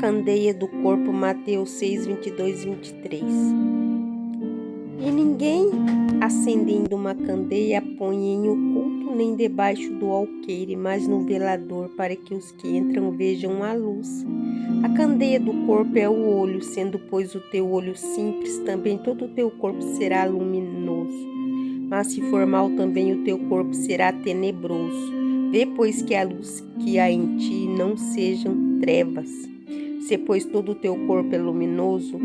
candeia do corpo, Mateus 6, 22 e 23. E ninguém, acendendo uma candeia, a põe em oculto, nem debaixo do alqueire, mas no velador, para que os que entram vejam a luz. A candeia do corpo é o olho, sendo, pois, o teu olho simples, também todo o teu corpo será luminoso. Mas se for mau, também o teu corpo será tenebroso. Vê, pois, que a luz que há em ti não sejam trevas. Se, pois, todo o teu corpo é luminoso,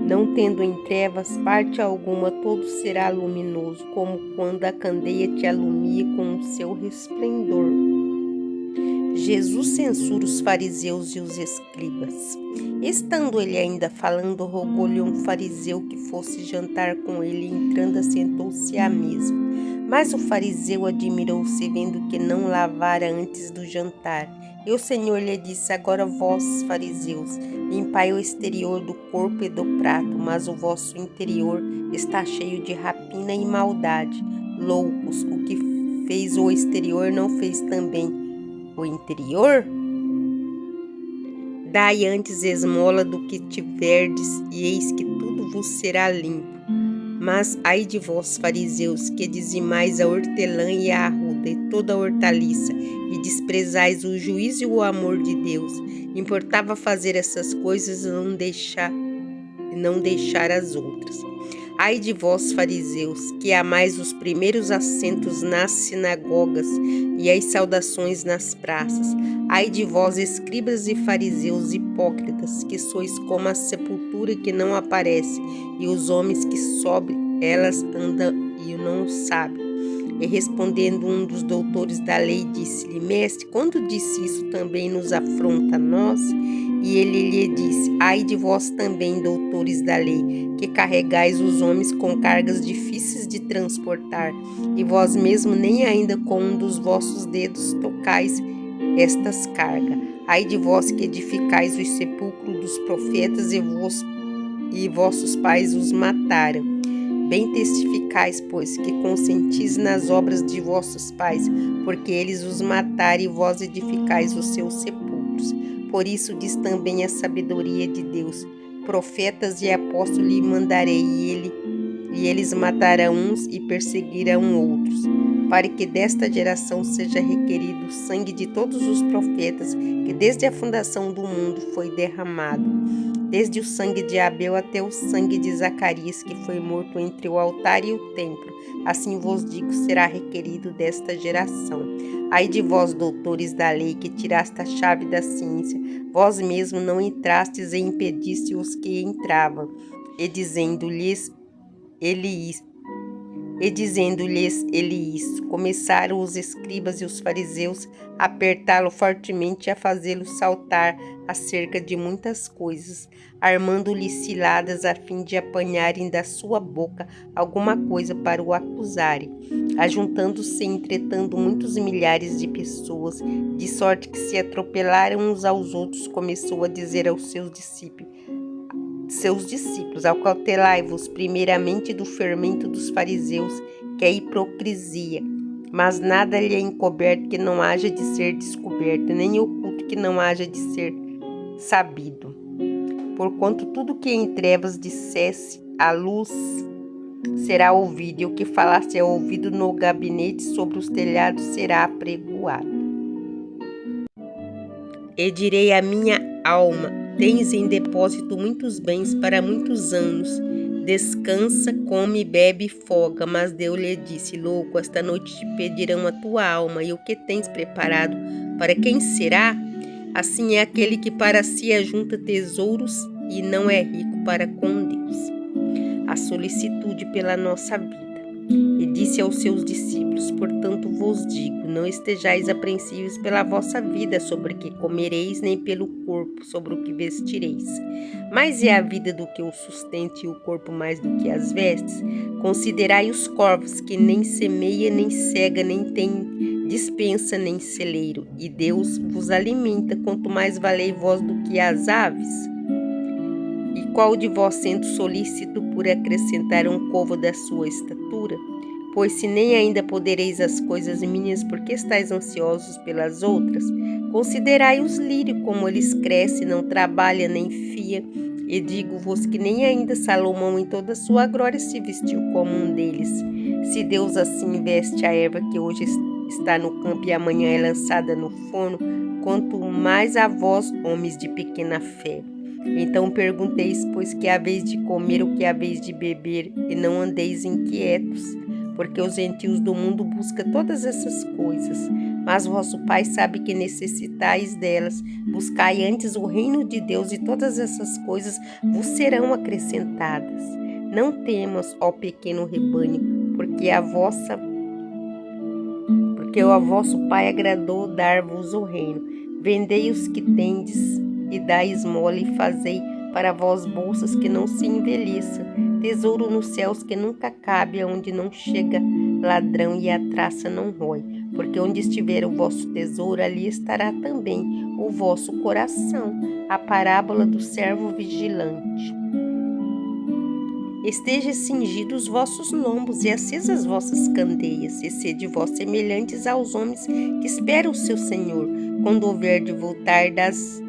não tendo em trevas parte alguma, todo será luminoso, como quando a candeia te alumia com o seu resplendor. Jesus censura os fariseus e os escribas. Estando ele ainda falando, rogou-lhe um fariseu que fosse jantar com ele, e entrando assentou-se à mesa. Mas o fariseu admirou-se, vendo que não lavara antes do jantar. E o Senhor lhe disse: agora vós, fariseus, limpai o exterior do corpo e do prato, mas o vosso interior está cheio de rapina e maldade. Loucos, o que fez o exterior não fez também o interior? Dai antes esmola do que tiverdes, e eis que tudo vos será limpo. Mas ai de vós, fariseus, que dizimais a hortelã e a arruda, e toda a hortaliça, e desprezais o juízo e o amor de Deus. Importava fazer essas coisas e não deixar as outras. Ai de vós, fariseus, que amais os primeiros assentos nas sinagogas e as saudações nas praças. Ai de vós, escribas e fariseus hipócritas, que sois como a sepultura que não aparece, e os homens que sobre elas andam e não o sabem. E respondendo um dos doutores da lei, disse-lhe: Mestre, quando disse isso também nos afronta a nós? E ele lhe disse: ai de vós também, doutores da lei, que carregais os homens com cargas difíceis de transportar, e vós mesmo nem ainda com um dos vossos dedos tocais estas cargas. Ai de vós que edificais os sepulcros dos profetas, e vossos pais os mataram. Bem testificais, pois, que consentis nas obras de vossos pais, porque eles os mataram, e vós edificais os seus sepulcros. Por isso diz também a sabedoria de Deus: profetas e apóstolos lhe mandarei, e eles matarão uns e perseguirão outros, para que desta geração seja requerido o sangue de todos os profetas, que desde a fundação do mundo foi derramado, desde o sangue de Abel até o sangue de Zacarias, que foi morto entre o altar e o templo. Assim vos digo, será requerido desta geração. Ai de vós, doutores da lei, que tiraste a chave da ciência, vós mesmos não entrastes e impediste os que entravam, e dizendo-lhes ele isso, começaram os escribas e os fariseus a apertá-lo fortemente e a fazê-lo saltar acerca de muitas coisas, armando-lhe ciladas a fim de apanharem da sua boca alguma coisa para o acusarem. Ajuntando-se, entretanto, muitos milhares de pessoas, de sorte que se atropelaram uns aos outros, começou a dizer aos seus discípulos: acautelai-vos primeiramente do fermento dos fariseus, que é hipocrisia. Mas nada lhe é encoberto que não haja de ser descoberto, nem oculto que não haja de ser sabido. Porquanto tudo que em trevas dissesse à luz será ouvido, e o que falasse ao ouvido no gabinete sobre os telhados será apregoado. E direi à minha alma: tens em depósito muitos bens para muitos anos. Descansa, come, bebe e folga. Mas Deus lhe disse: louco, esta noite te pedirão a tua alma, e o que tens preparado, para quem será? Assim é aquele que para si ajunta tesouros e não é rico para com Deus. A solicitude pela nossa vida. E disse aos seus discípulos: portanto vos digo, não estejais apreensivos pela vossa vida, sobre o que comereis, nem pelo corpo, sobre o que vestireis. Mais é a vida do que o sustento, e o corpo mais do que as vestes. Considerai os corvos, que nem semeia, nem cega, nem tem despensa, nem celeiro, e Deus vos alimenta. Quanto mais valei vós do que as aves? E qual de vós, sendo solícito por acrescentar um covo da sua estatura? Pois se nem ainda podereis as coisas minhas, por que estáis ansiosos pelas outras? Considerai os lírios, como eles crescem, não trabalham nem fia. E digo-vos que nem ainda Salomão em toda a sua glória se vestiu como um deles. Se Deus assim veste a erva que hoje está no campo e amanhã é lançada no forno, quanto mais a vós, homens de pequena fé. Então pergunteis, pois, que haveis de comer ou que haveis de beber, e não andeis inquietos, porque os gentios do mundo buscam todas essas coisas, mas vosso Pai sabe que necessitais delas. Buscai antes o reino de Deus, e todas essas coisas vos serão acrescentadas. Não temas, ó pequeno rebanho, porque o vosso Pai agradou dar-vos o reino. Vendei os que tendes e dai esmola, e fazei para vós bolsas que não se envelheçam, tesouro nos céus que nunca cabe, aonde não chega ladrão e a traça não rói. Porque onde estiver o vosso tesouro, ali estará também o vosso coração. A parábola do servo vigilante. Esteja cingidos os vossos lombos e acesas as vossas candeias, e sede vós semelhantes aos homens que esperam o seu Senhor, quando houver de voltar das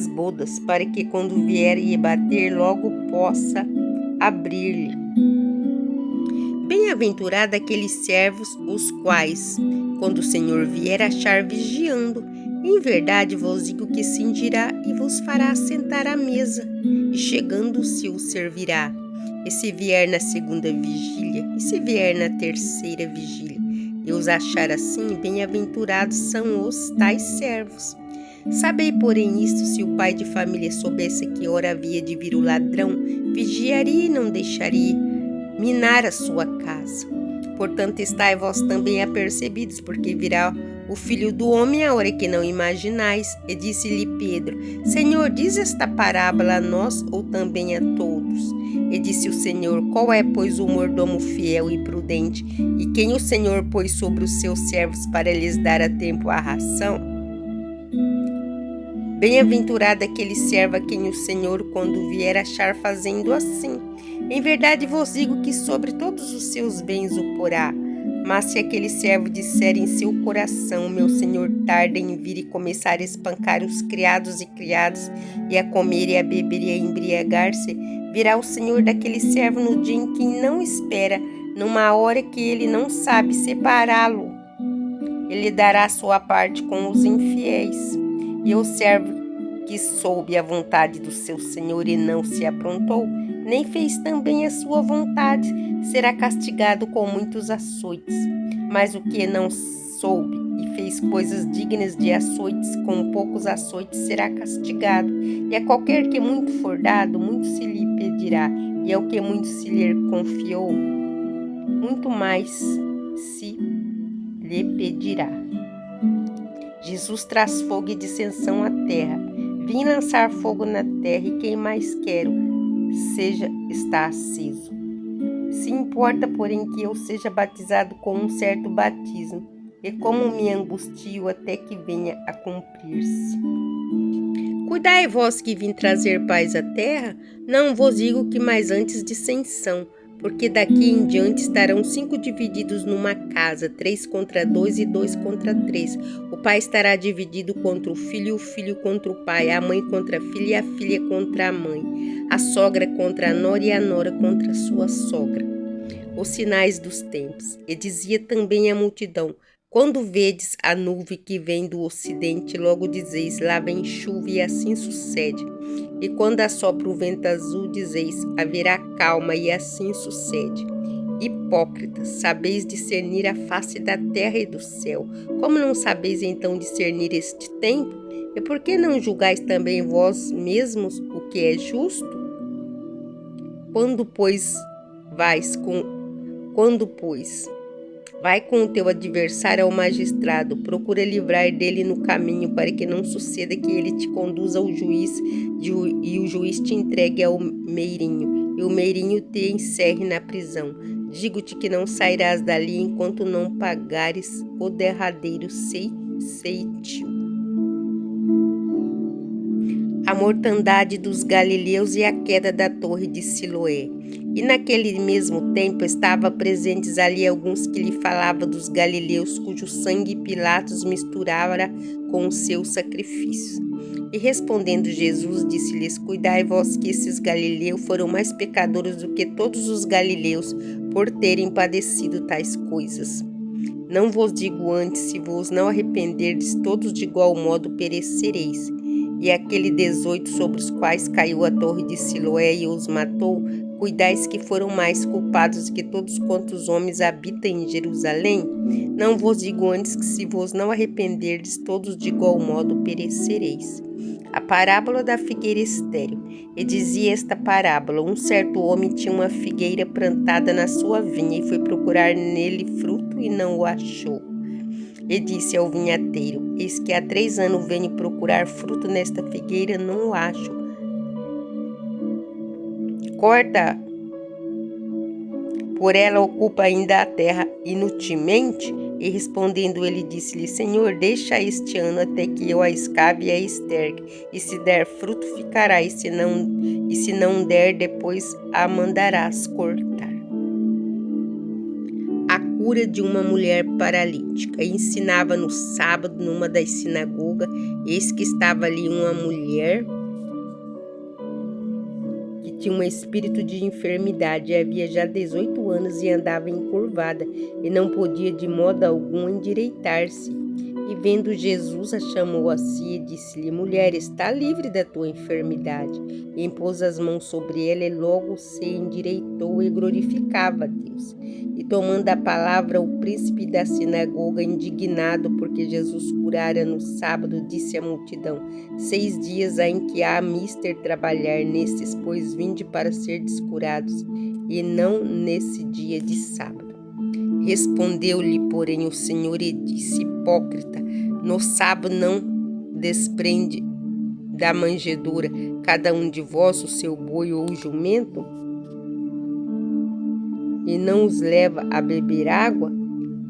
bodas, para que quando vier e bater, logo possa abrir-lhe. Bem-aventurado aqueles servos, os quais, quando o Senhor vier, achar vigiando. Em verdade vos digo que cingirá e vos fará sentar à mesa, e chegando-se o servirá. E se vier na segunda vigília, e se vier na terceira vigília, e os achar assim, bem-aventurados são os tais servos. Sabei, porém, isto: se o pai de família soubesse que hora havia de vir o ladrão, vigiaria e não deixaria minar a sua casa. Portanto, estai vós também apercebidos, porque virá o Filho do Homem a hora que não imaginais. E disse-lhe Pedro: Senhor, diz esta parábola a nós ou também a todos? E disse o Senhor: qual é, pois, o mordomo fiel e prudente, e quem o Senhor pôs sobre os seus servos para lhes dar a tempo a ração? Bem-aventurado aquele servo a quem o Senhor, quando vier, achar fazendo assim. Em verdade vos digo que sobre todos os seus bens o porá. Mas se aquele servo disser em seu coração: meu Senhor tarda em vir, e começar a espancar os criados e criadas, e a comer e a beber e a embriagar-se, virá o Senhor daquele servo no dia em que não espera, numa hora que ele não sabe, separá-lo. Ele dará a sua parte com os infiéis. E o servo que soube a vontade do seu senhor e não se aprontou, nem fez também a sua vontade, será castigado com muitos açoites. Mas o que não soube e fez coisas dignas de açoites, com poucos açoites será castigado. E a qualquer que muito for dado, muito se lhe pedirá, e ao que muito se lhe confiou, muito mais se lhe pedirá. Jesus traz fogo e dissensão à terra. Vim lançar fogo na terra, e quem mais quero está aceso. Se importa, porém, que eu seja batizado com um certo batismo, e como me angustio até que venha a cumprir-se. Cuidai vós que vim trazer paz à terra, não vos digo que mais antes dissensão, porque daqui em diante estarão 5 divididos numa casa, 3 contra 2 e 2 contra 3. O pai estará dividido contra o filho contra o pai, a mãe contra a filha e a filha contra a mãe, a sogra contra a nora e a nora contra a sua sogra. Os sinais dos tempos. E dizia também a multidão: quando vedes a nuvem que vem do ocidente, logo dizeis: lá vem chuva, e assim sucede. E quando assopra o vento azul, dizeis: haverá calma, e assim sucede. Hipócritas, sabeis discernir a face da terra e do céu. Como não sabeis então discernir este tempo? E por que não julgais também vós mesmos o que é justo? Quando, pois, vai com o teu adversário ao magistrado, procura livrar dele no caminho, para que não suceda que ele te conduza ao juiz, e o juiz te entregue ao meirinho, e o meirinho te encerre na prisão. Digo-te que não sairás dali enquanto não pagares o derradeiro ceitil. A mortandade dos galileus e a queda da torre de Siloé. E naquele mesmo tempo estavam presentes ali alguns que lhe falavam dos galileus, cujo sangue Pilatos misturara com os seus sacrifícios. E respondendo Jesus, disse-lhes: Cuidai vós que esses galileus foram mais pecadores do que todos os galileus, por terem padecido tais coisas. Não vos digo antes, se vos não arrependerdes, todos de igual modo perecereis. E aquele 18 sobre os quais caiu a torre de Siloé e os matou, cuidais que foram mais culpados que todos quantos homens habitam em Jerusalém? Não vos digo antes que se vos não arrependerdes, todos de igual modo perecereis. A parábola da figueira estéril. E dizia esta parábola: um certo homem tinha uma figueira plantada na sua vinha e foi procurar nele fruto e não o achou. E disse ao vinhateiro: Eis que há 3 anos venho procurar fruto nesta figueira, não o acho. Corta, por ela ocupa ainda a terra inutilmente? E respondendo ele, disse-lhe: Senhor, deixa este ano até que eu a escave e a estergue, e se der fruto ficará, e se não der, depois a mandarás cortar. A cura de uma mulher paralítica. Ensinava no sábado numa das sinagogas. Eis que estava ali uma mulher que tinha um espírito de enfermidade, havia já 18 anos e andava encurvada, e não podia de modo algum endireitar-se. E vendo Jesus, a chamou a si e disse-lhe: Mulher, está livre da tua enfermidade. E impôs as mãos sobre ela, e logo se endireitou e glorificava a Deus. E tomando a palavra, o príncipe da sinagoga, indignado porque Jesus curara no sábado, disse à multidão: 6 dias há em que há mister trabalhar, nesses, pois vinde para ser descurados, e não nesse dia de sábado. Respondeu-lhe, porém, o Senhor e disse: Hipócrita, no sábado não desprende da manjedoura cada um de vós o seu boi ou jumento, e não os leva a beber água?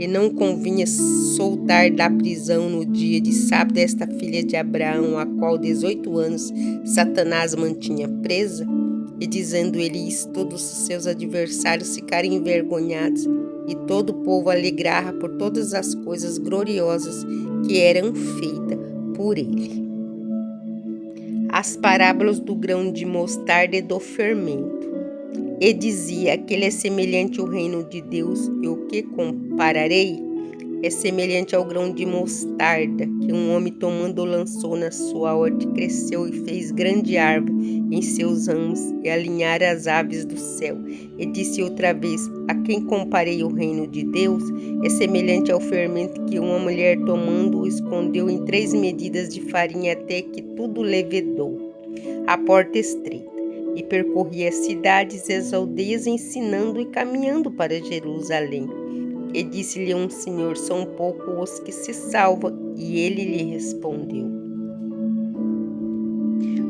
E não convinha soltar da prisão no dia de sábado esta filha de Abraão, a qual 18 anos Satanás mantinha presa? E dizendo ele isso, todos os seus adversários ficaram envergonhados, e todo o povo alegrava por todas as coisas gloriosas que eram feitas por ele. As parábolas do grão de mostarda e do fermento. E dizia: aquele é semelhante ao reino de Deus, e o que compararei? É semelhante ao grão de mostarda, que um homem tomando lançou na sua horta, e cresceu e fez grande árvore em seus ramos, e alinhara as aves do céu. E disse outra vez: a quem comparei o reino de Deus? É semelhante ao fermento que uma mulher tomando o escondeu em 3 medidas de farinha, até que tudo levedou. A porta estreita. E percorria as cidades e as aldeias, ensinando e caminhando para Jerusalém. E disse-lhe um senhor: são poucos os que se salvam. E ele lhe respondeu: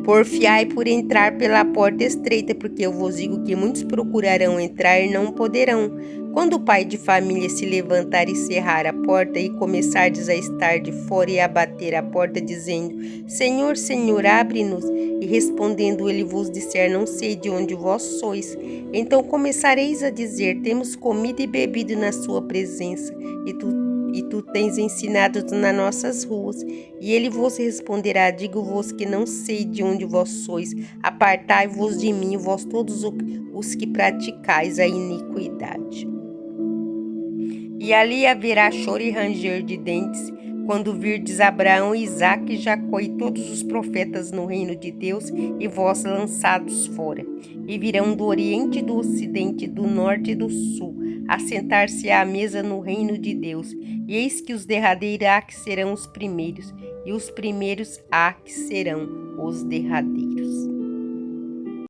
porfiai por entrar pela porta estreita, porque eu vos digo que muitos procurarão entrar e não poderão. Quando o pai de família se levantar e cerrar a porta, e começardes a estar de fora e a bater a porta, dizendo: Senhor, Senhor, abre-nos, e respondendo ele vos disser: não sei de onde vós sois, então começareis a dizer: temos comido e bebido na sua presença, e tu tens ensinado nas nossas ruas. E ele vos responderá: digo-vos que não sei de onde vós sois, apartai-vos de mim, vós todos os que praticais a iniquidade. E ali haverá choro e ranger de dentes, quando virdes Abraão, Isaque, Jacó e todos os profetas no reino de Deus, e vós lançados fora. E virão do oriente, do ocidente, do norte e do sul, assentar-se à mesa no reino de Deus. E eis que os derradeiros há que serão os primeiros, e os primeiros há que serão os derradeiros.